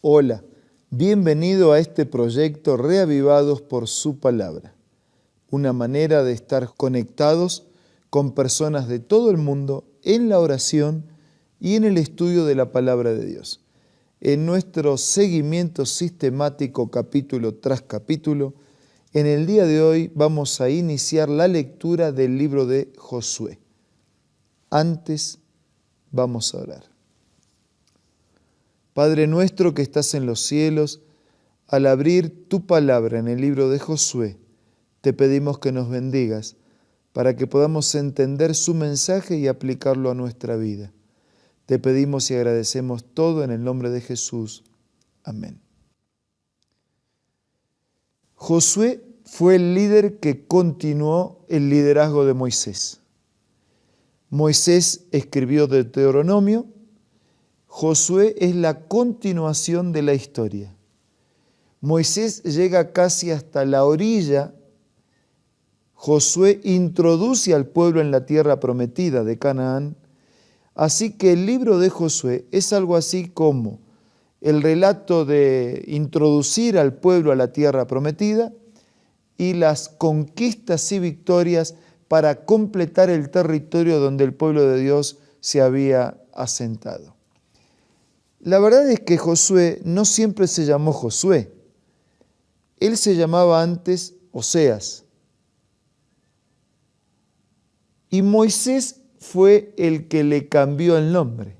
Hola, bienvenido a este proyecto Reavivados por su palabra, una manera de estar conectados con personas de todo el mundo en la oración y en el estudio de la palabra de Dios. En nuestro seguimiento sistemático capítulo tras capítulo, en el día de hoy vamos a iniciar la lectura del libro de Josué. Antes vamos a orar. Padre nuestro que estás en los cielos, al abrir tu palabra en el libro de Josué, te pedimos que nos bendigas para que podamos entender su mensaje y aplicarlo a nuestra vida. Te pedimos y agradecemos todo en el nombre de Jesús. Amén. Josué fue el líder que continuó el liderazgo de Moisés. Moisés escribió Deuteronomio. Josué es la continuación de la historia. Moisés llega casi hasta la orilla. Josué introduce al pueblo en la tierra prometida de Canaán. Así que el libro de Josué es algo así como el relato de introducir al pueblo a la tierra prometida y las conquistas y victorias para completar el territorio donde el pueblo de Dios se había asentado. La verdad es que Josué no siempre se llamó Josué. Él se llamaba antes Oseas. Y Moisés fue el que le cambió el nombre.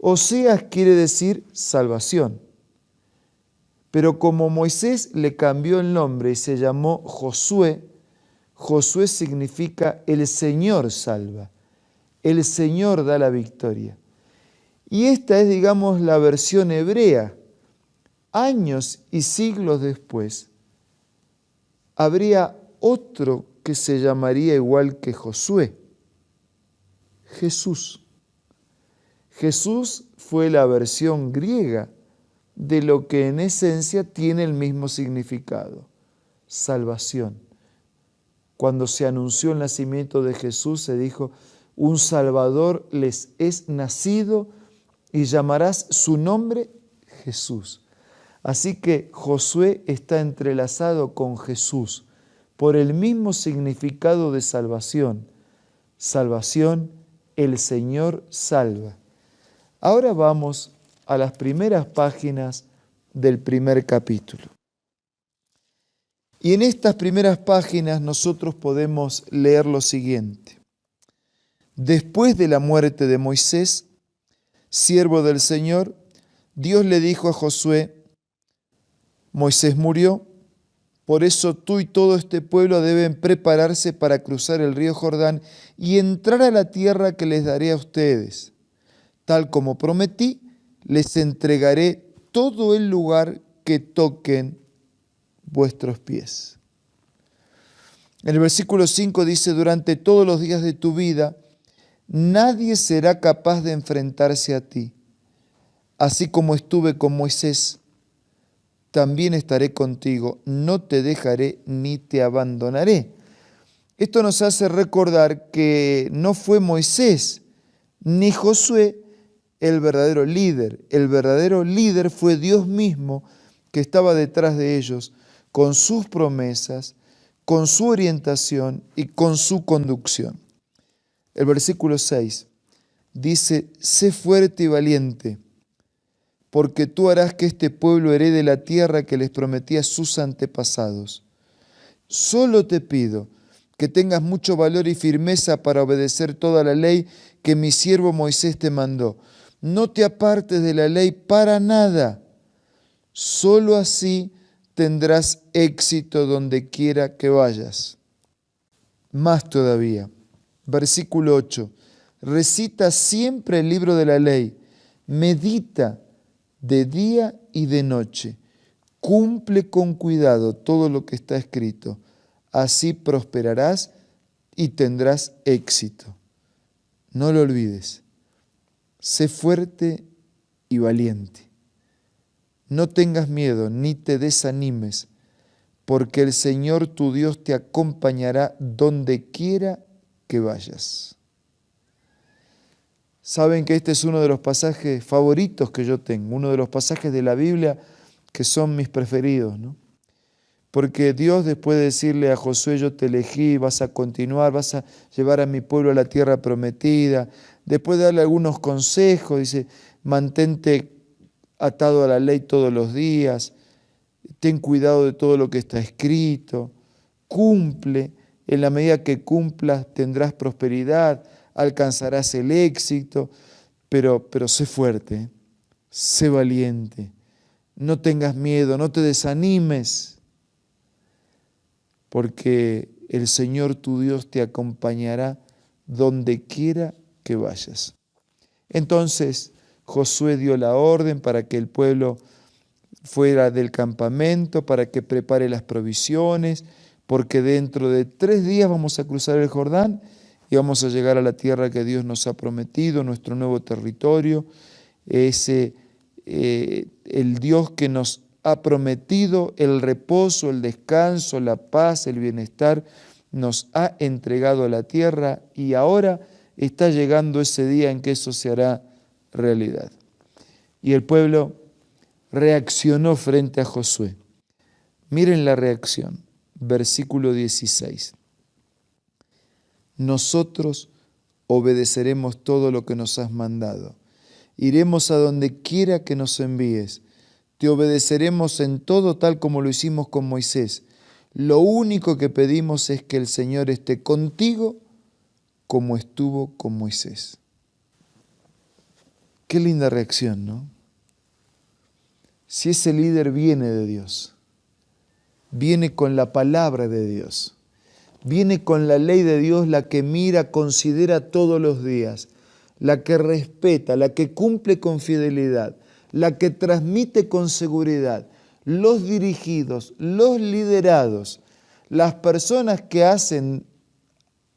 Oseas quiere decir salvación. Pero como Moisés le cambió el nombre y se llamó Josué, Josué significa el Señor salva, el Señor da la victoria. Y esta es, digamos, la versión hebrea. Años y siglos después, habría otro que se llamaría igual que Josué, Jesús. Jesús fue la versión griega de lo que en esencia tiene el mismo significado, salvación. Cuando se anunció el nacimiento de Jesús, se dijo, un Salvador les es nacido y llamarás su nombre Jesús. Así que Josué está entrelazado con Jesús por el mismo significado de salvación. Salvación, el Señor salva. Ahora vamos a las primeras páginas del primer capítulo. Y en estas primeras páginas nosotros podemos leer lo siguiente. Después de la muerte de Moisés, siervo del Señor, Dios le dijo a Josué, Moisés murió, por eso tú y todo este pueblo deben prepararse para cruzar el río Jordán y entrar a la tierra que les daré a ustedes. Tal como prometí, les entregaré todo el lugar que toquen vuestros pies. En el versículo 5 dice, durante todos los días de tu vida, nadie será capaz de enfrentarse a ti. Así como estuve con Moisés, también estaré contigo, no te dejaré ni te abandonaré. Esto nos hace recordar que no fue Moisés ni Josué el verdadero líder fue Dios mismo que estaba detrás de ellos, con sus promesas, con su orientación y con su conducción. El versículo 6 dice, sé fuerte y valiente, porque tú harás que este pueblo herede la tierra que les prometí a sus antepasados. Solo te pido que tengas mucho valor y firmeza para obedecer toda la ley que mi siervo Moisés te mandó. No te apartes de la ley para nada. Solo así tendrás éxito donde quiera que vayas. Más todavía, versículo 8. Recita siempre el libro de la ley. Medita de día y de noche. Cumple con cuidado todo lo que está escrito. Así prosperarás y tendrás éxito. No lo olvides. Sé fuerte y valiente. No tengas miedo ni te desanimes, porque el Señor tu Dios te acompañará donde quiera que vayas. Saben que este es uno de los pasajes favoritos que yo tengo, uno de los pasajes de la Biblia que son mis preferidos, ¿no? Porque Dios, después de decirle a Josué, yo te elegí, vas a continuar, vas a llevar a mi pueblo a la tierra prometida, después de darle algunos consejos, dice, mantente atado a la ley todos los días, ten cuidado de todo lo que está escrito, cumple, en la medida que cumplas tendrás prosperidad, alcanzarás el éxito, pero sé fuerte, sé valiente, no tengas miedo, no te desanimes, porque el Señor tu Dios te acompañará donde quiera que vayas. Entonces Josué dio la orden para que el pueblo fuera del campamento, para que prepare las provisiones, porque dentro de 3 días vamos a cruzar el Jordán y vamos a llegar a la tierra que Dios nos ha prometido, nuestro nuevo territorio, el Dios que nos ha prometido el reposo, el descanso, la paz, el bienestar, nos ha entregado la tierra y ahora está llegando ese día en que eso se hará realidad. Y el pueblo reaccionó frente a Josué. Miren la reacción, versículo 16. Nosotros obedeceremos todo lo que nos has mandado. Iremos a donde quiera que nos envíes. Te obedeceremos en todo tal como lo hicimos con Moisés. Lo único que pedimos es que el Señor esté contigo como estuvo con Moisés. Qué linda reacción, ¿no? Si ese líder viene de Dios, viene con la palabra de Dios, viene con la ley de Dios, la que mira, considera todos los días, la que respeta, la que cumple con fidelidad, la que transmite con seguridad, los dirigidos, los liderados, las personas que hacen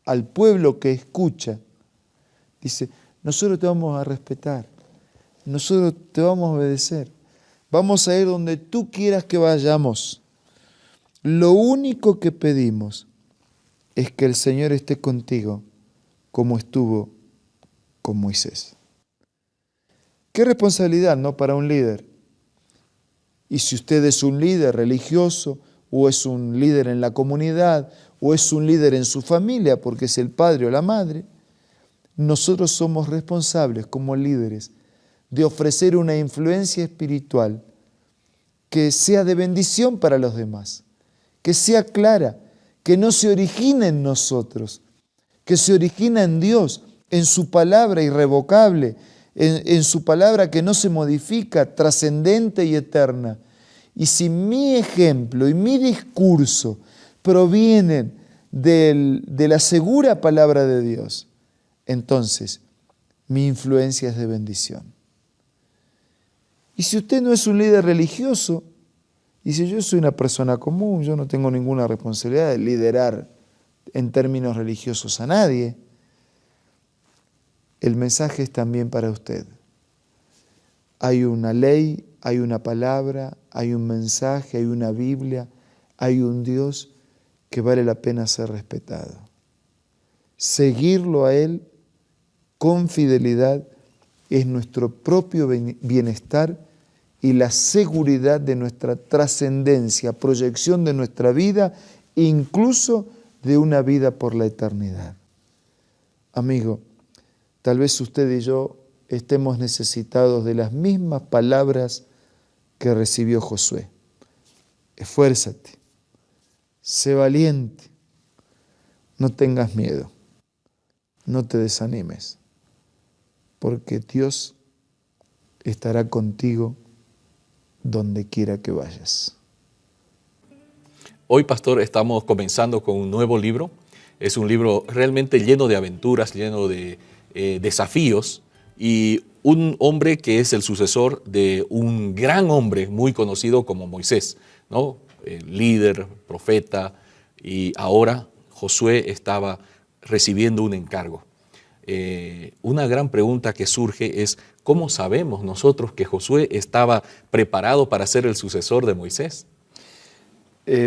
al pueblo que escucha, dice, nosotros te vamos a respetar, nosotros te vamos a obedecer, vamos a ir donde tú quieras que vayamos. Lo único que pedimos es que el Señor esté contigo como estuvo con Moisés. Qué responsabilidad, ¿no?, para un líder. Y si usted es un líder religioso, o es un líder en la comunidad, o es un líder en su familia, porque es el padre o la madre, nosotros somos responsables como líderes de ofrecer una influencia espiritual que sea de bendición para los demás, que sea clara, que no se origine en nosotros, que se origina en Dios, en su palabra irrevocable, en su palabra que no se modifica, trascendente y eterna. Y si mi ejemplo y mi discurso provienen de la segura palabra de Dios, entonces mi influencia es de bendición. Y si usted no es un líder religioso, y si yo soy una persona común, yo no tengo ninguna responsabilidad de liderar en términos religiosos a nadie, el mensaje es también para usted. Hay una ley, hay una palabra, hay un mensaje, hay una Biblia, hay un Dios que vale la pena ser respetado. Seguirlo a Él con fidelidad es nuestro propio bienestar y la seguridad de nuestra trascendencia, proyección de nuestra vida, incluso de una vida por la eternidad. Amigo, tal vez usted y yo estemos necesitados de las mismas palabras que recibió Josué. Esfuérzate, sé valiente, no tengas miedo, no te desanimes, porque Dios estará contigo donde quiera que vayas. Hoy, pastor, estamos comenzando con un nuevo libro. Es un libro realmente lleno de aventuras, lleno de desafíos, y un hombre que es el sucesor de un gran hombre muy conocido como Moisés, ¿no? Líder, profeta, y ahora Josué estaba recibiendo un encargo. Una gran pregunta que surge es, ¿cómo sabemos nosotros que Josué estaba preparado para ser el sucesor de Moisés?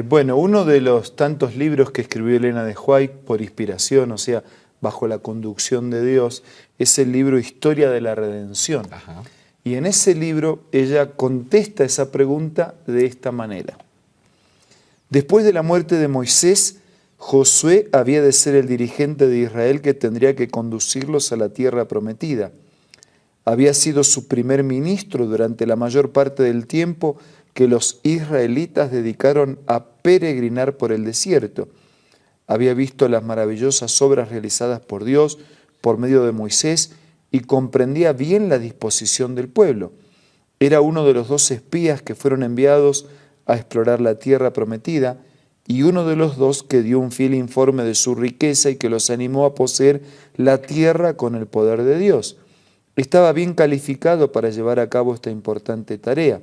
Bueno, uno de los tantos libros que escribió Elena de White por inspiración, o sea, bajo la conducción de Dios, es el libro Historia de la Redención. Ajá. Y en ese libro ella contesta esa pregunta de esta manera. Después de la muerte de Moisés, Josué había de ser el dirigente de Israel que tendría que conducirlos a la tierra prometida. Había sido su primer ministro durante la mayor parte del tiempo que los israelitas dedicaron a peregrinar por el desierto. Había visto las maravillosas obras realizadas por Dios por medio de Moisés y comprendía bien la disposición del pueblo. Era uno de los 2 espías que fueron enviados a explorar la tierra prometida y uno de los 2 que dio un fiel informe de su riqueza y que los animó a poseer la tierra con el poder de Dios. Estaba bien calificado para llevar a cabo esta importante tarea.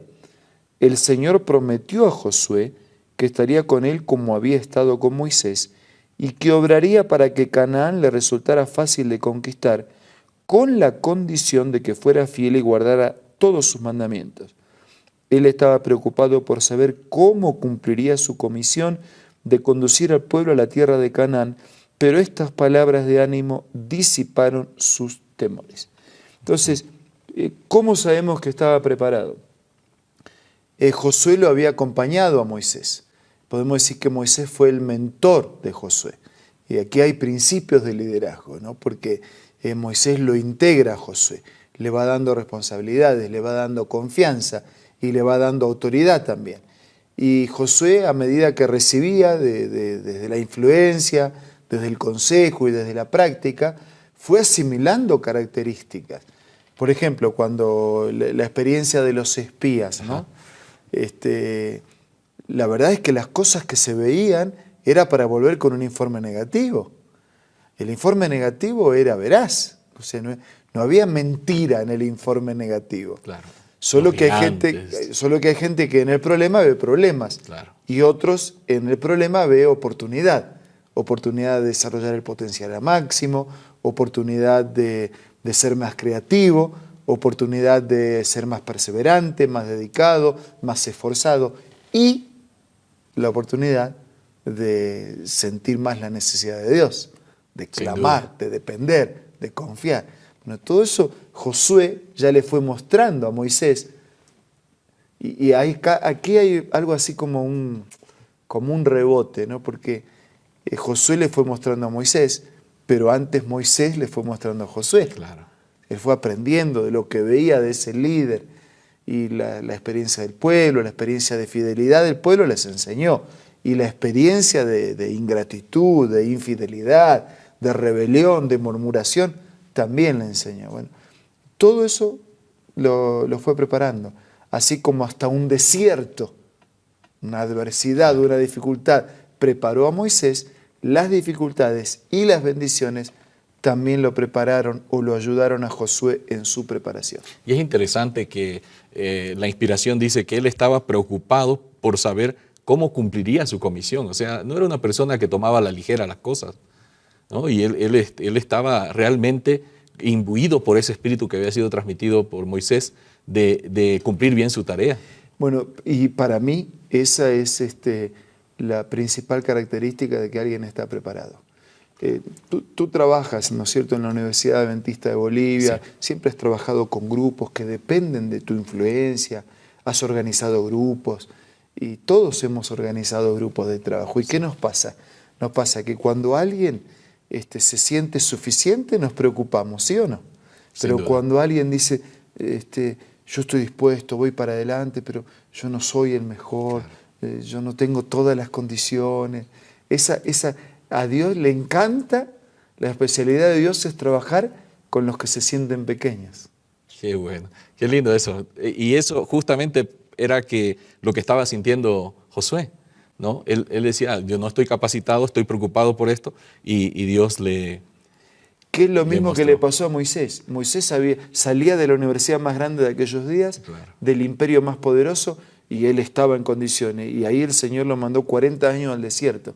El Señor prometió a Josué que estaría con él como había estado con Moisés y que obraría para que Canaán le resultara fácil de conquistar, con la condición de que fuera fiel y guardara todos sus mandamientos. Él estaba preocupado por saber cómo cumpliría su comisión de conducir al pueblo a la tierra de Canaán, pero estas palabras de ánimo disiparon sus temores. Entonces, ¿cómo sabemos que estaba preparado? Josué lo había acompañado a Moisés. Podemos decir que Moisés fue el mentor de Josué. Y aquí hay principios de liderazgo, ¿no? Porque Moisés lo integra a Josué, le va dando responsabilidades, le va dando confianza y le va dando autoridad también. Y Josué, a medida que recibía desde la influencia, desde el consejo y desde la práctica, fue asimilando características. Por ejemplo, cuando la experiencia de los espías, ¿no? La verdad es que las cosas que se veían era para volver con un informe negativo. El informe negativo era veraz, o sea, no había mentira en el informe negativo. Claro. Solo que hay gente que en el problema ve problemas, claro, y otros en el problema ve oportunidad de desarrollar el potencial al máximo, oportunidad de ser más creativo, oportunidad de ser más perseverante, más dedicado, más esforzado, y la oportunidad de sentir más la necesidad de Dios, de clamar, de depender, de confiar. Bueno, todo eso Josué ya le fue mostrando a Moisés. Y aquí hay algo así como un rebote, ¿no? Porque Josué le fue mostrando a Moisés, pero antes Moisés le fue mostrando a Josué. claro. Él fue aprendiendo de lo que veía de ese líder, y la experiencia del pueblo, la experiencia de fidelidad del pueblo les enseñó, y la experiencia de ingratitud, de infidelidad, de rebelión, de murmuración, también le enseñó. Bueno, todo eso lo fue preparando, así como hasta un desierto, una adversidad, una dificultad, preparó a Moisés. Las dificultades y las bendiciones también lo prepararon o lo ayudaron a Josué en su preparación. Y es interesante que la inspiración dice que él estaba preocupado por saber cómo cumpliría su comisión. O sea, no era una persona que tomaba a la ligera las cosas, ¿no? Y él estaba realmente imbuido por ese espíritu que había sido transmitido por Moisés de cumplir bien su tarea. Bueno, y para mí esa es la principal característica de que alguien está preparado. Tú trabajas, ¿no es cierto?, en la Universidad Adventista de Bolivia, Sí. siempre has trabajado con grupos que dependen de tu influencia, has organizado grupos, y todos hemos organizado grupos de trabajo. ¿Y qué nos pasa? Nos pasa que cuando alguien se siente suficiente, nos preocupamos, ¿sí o no? Pero cuando alguien dice, yo estoy dispuesto, voy para adelante, pero yo no soy el mejor, yo no tengo todas las condiciones, a Dios le encanta, la especialidad de Dios es trabajar con los que se sienten pequeños. Qué bueno, qué lindo eso. Y eso justamente era lo que estaba sintiendo Josué, ¿no? Él decía, yo no estoy capacitado, estoy preocupado por esto, y Dios le... Que es lo mismo mostró. que le pasó a Moisés. Moisés salía de la universidad más grande de aquellos días, Claro. del imperio más poderoso, y él estaba en condiciones. Y ahí el Señor lo mandó 40 años al desierto.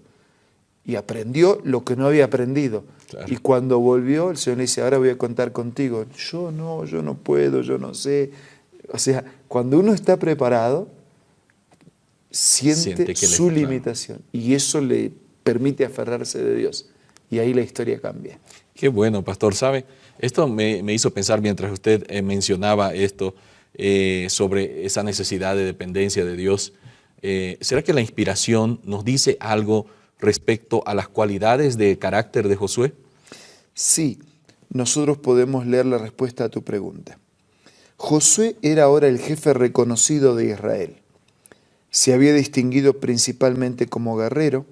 Y aprendió lo que no había aprendido. Claro. Y cuando volvió, el Señor le dice, ahora voy a contar contigo. Yo no puedo, yo no sé. O sea, cuando uno está preparado, siente que su limitación. Y eso le permite aferrarse de Dios. y ahí la historia cambia. Qué bueno, pastor. ¿Sabe? Esto me hizo pensar mientras usted mencionaba esto sobre esa necesidad de dependencia de Dios. ¿Será que la inspiración nos dice algo respecto a las cualidades de carácter de Josué? Sí, nosotros podemos leer la respuesta a tu pregunta. Josué era ahora el jefe reconocido de Israel. Se había distinguido principalmente como guerrero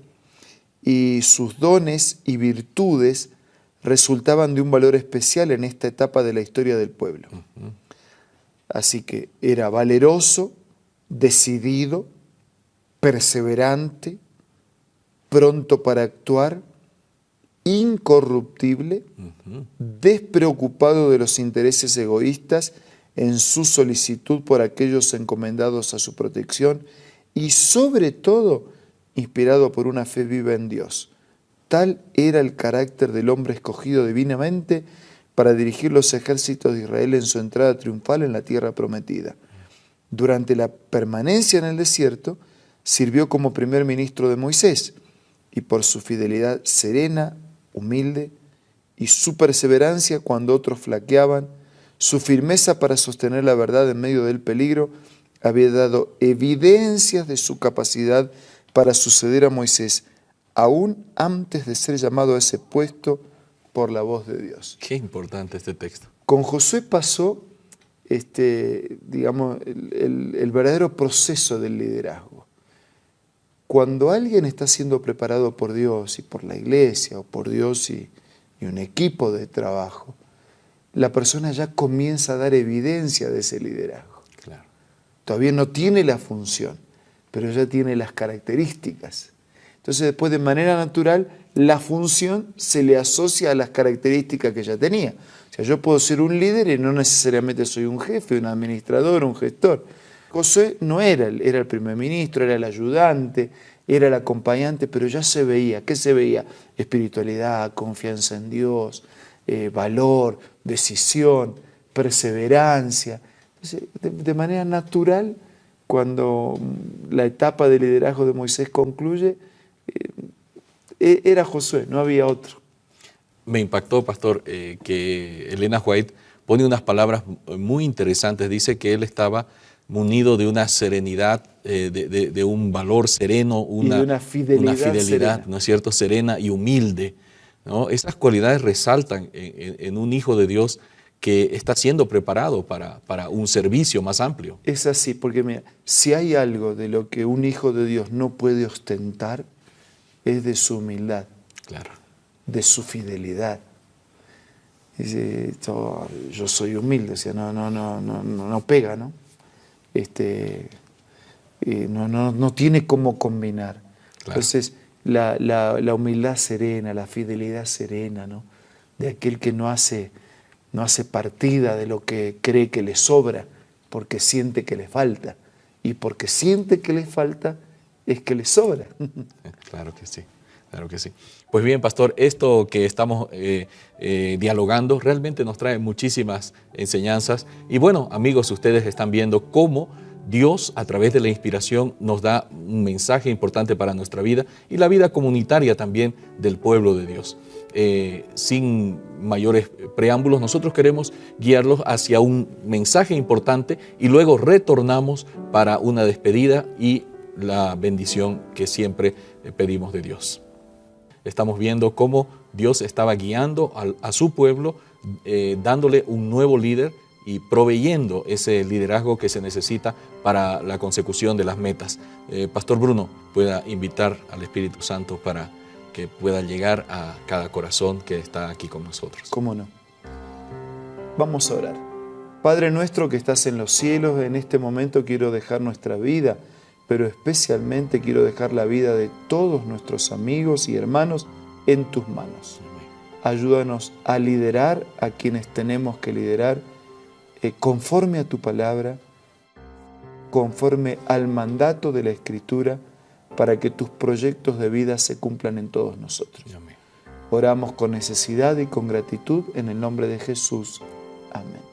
y sus dones y virtudes resultaban de un valor especial en esta etapa de la historia del pueblo. Así que era valeroso, decidido, perseverante, pronto para actuar, incorruptible, despreocupado de los intereses egoístas en su solicitud por aquellos encomendados a su protección y sobre todo inspirado por una fe viva en Dios. Tal era el carácter del hombre escogido divinamente para dirigir los ejércitos de Israel en su entrada triunfal en la tierra prometida. Durante la permanencia en el desierto, sirvió como primer ministro de Moisés y por su fidelidad serena, humilde y su perseverancia cuando otros flaqueaban, su firmeza para sostener la verdad en medio del peligro, había dado evidencias de su capacidad para suceder a Moisés, aún antes de ser llamado a ese puesto por la voz de Dios. Qué importante este texto. Con Josué pasó digamos, el verdadero proceso del liderazgo. Cuando alguien está siendo preparado por Dios y por la iglesia, o por Dios y un equipo de trabajo, la persona ya comienza a dar evidencia de ese liderazgo. Claro. Todavía no tiene la función, pero ya tiene las características. Entonces después de manera natural la función se le asocia a las características que ya tenía. O sea, yo puedo ser un líder y no necesariamente soy un jefe, un administrador, un gestor. Josué no era el primer ministro, era el ayudante, era el acompañante, pero ya se veía. ¿Qué se veía? Espiritualidad, confianza en Dios, valor, decisión, perseverancia. Entonces, de manera natural, cuando la etapa de liderazgo de Moisés concluye, era Josué, no había otro. Me impactó, pastor, que Elena White pone unas palabras muy interesantes. Dice que él estaba munido de una serenidad, de un valor sereno, y de una fidelidad serena. ¿No es cierto?, serena y humilde, ¿no? Esas cualidades resaltan en un hijo de Dios que está siendo preparado para un servicio más amplio. Es así, porque mira, si hay algo de lo que un hijo de Dios no puede ostentar, es de su humildad, Claro. de su fidelidad. Dice, yo soy humilde, o sea, no pega, ¿no? No tiene cómo combinar. Claro. Entonces, la humildad serena, la fidelidad serena, ¿no? De aquel que no hace partida de lo que cree que le sobra, porque siente que le falta. Y porque siente que le falta, es que le sobra. Claro que sí, claro que sí. Pues bien, pastor, esto que estamos dialogando realmente nos trae muchísimas enseñanzas. Y bueno, amigos, ustedes están viendo cómo Dios, a través de la inspiración, nos da un mensaje importante para nuestra vida y la vida comunitaria también del pueblo de Dios. Sin mayores preámbulos, nosotros queremos guiarlos hacia un mensaje importante y luego retornamos para una despedida y la bendición que siempre pedimos de Dios. Estamos viendo cómo Dios estaba guiando a su pueblo, dándole un nuevo líder y proveyendo ese liderazgo que se necesita para la consecución de las metas. Pastor Bruno, pueda invitar al Espíritu Santo para que pueda llegar a cada corazón que está aquí con nosotros. ¿Cómo no? Vamos a orar. Padre nuestro que estás en los cielos, en este momento quiero dejar nuestra vida, pero especialmente quiero dejar la vida de todos nuestros amigos y hermanos en tus manos. Ayúdanos a liderar a quienes tenemos que liderar conforme a tu palabra, conforme al mandato de la Escritura, para que tus proyectos de vida se cumplan en todos nosotros. Amén. Oramos con necesidad y con gratitud en el nombre de Jesús. Amén.